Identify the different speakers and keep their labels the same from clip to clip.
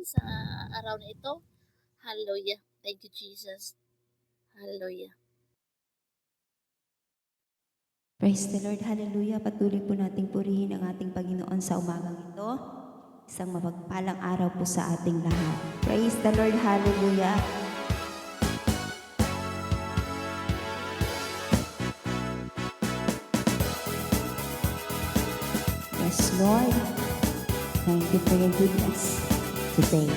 Speaker 1: sa araw na ito. Hallelujah. Thank you, Jesus. Hallelujah.
Speaker 2: Praise the Lord. Hallelujah. Patuloy po nating purihin ang ating Panginoon sa umagang ito. Isang mapagpalang araw po sa ating lahat. Praise the Lord. Hallelujah. Yes, Lord. Thank you for your goodness today.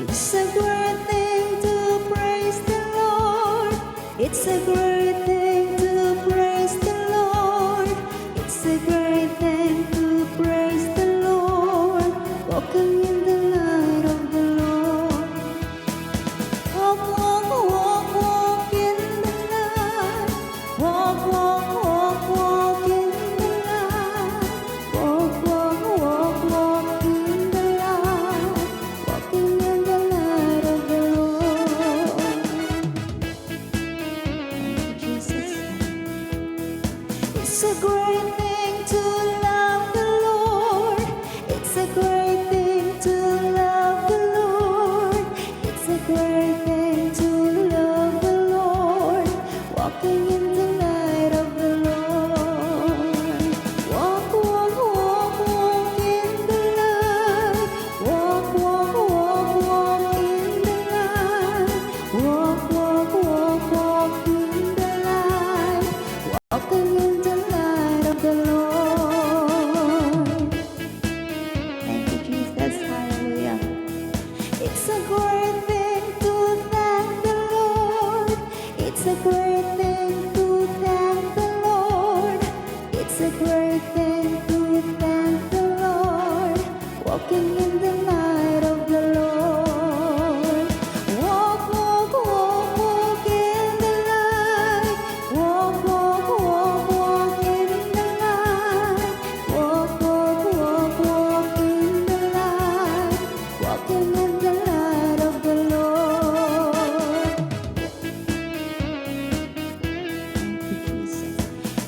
Speaker 2: It's a great thing to praise the Lord. It's a great thing to praise the Lord. It's a great thing to praise the Lord. Walking in the light of the Lord. Walk, walk, walk, walk in the light. Walk, walk, walk, walk in the light. Walk, walk, walk, walk in the light. Walking in the light of the Lord. Thank you, Jesus. It's a great thing to love the Lord. It's a great thing to love the Lord. It's a great thing to love the Lord. Walking in the light of the Lord. Walk, walk, walk, walk in the light. Walk, walk, walk, walk in the light. Walk, walk, walk, walk in the light. Walking in the light of the Lord. Thank you, Jesus. Hallelujah. It's a great thing to thank the Lord. It's a great thing to thank the Lord. It's a great thing to thank the Lord. Walking in the light of the Lord. Walk, walk, walk, walk in the light. Walk, walk, walk, walk in the light. Walk, walk, walk, walk in the light. Walking in the light of the Lord. Thank you, Jesus.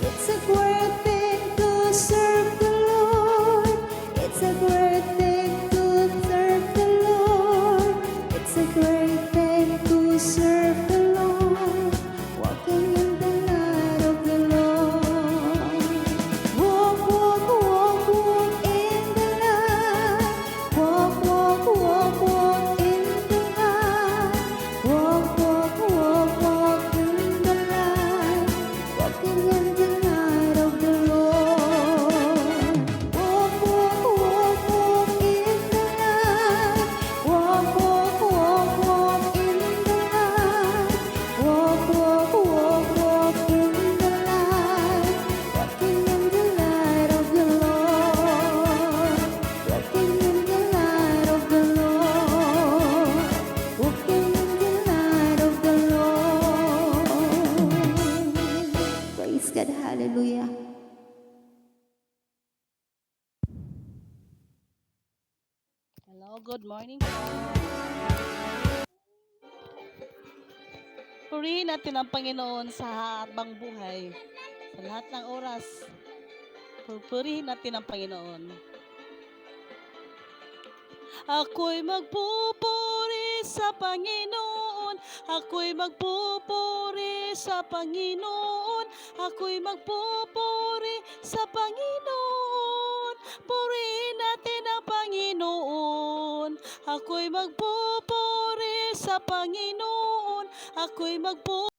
Speaker 2: It's a great thing to serve the Lord. It's a great thing to serve the Lord. It's a great thing to serve the Lord. Walking in the light of the Lord. Walk, walk, walk, walk in the light. Walk, walk, walk, walk in the light. Walk, walk, walk, walk in the light. Walking in the light of the Lord. Walk, walk, walk, walk in the light. Walk, walk, walk, walk in the light. Walk, walk, walk, walk in the light. Walking in the light of the Lord. Walking in the light of the Lord. Walking in the light of the Lord. Praise God. Hallelujah.
Speaker 3: Hello, good morning po. Purihin natin ang Panginoon sa habang buhay. Sa lahat ng oras, purihin natin ang Panginoon. Ako'y magpupuri sa Panginoon. Ako'y magpupuri sa Panginoon. Ako'y magpupuri sa Panginoon. Purihin natin ang Panginoon. Ako'y magpupuri sa Panginoon. Ako'y magpupuri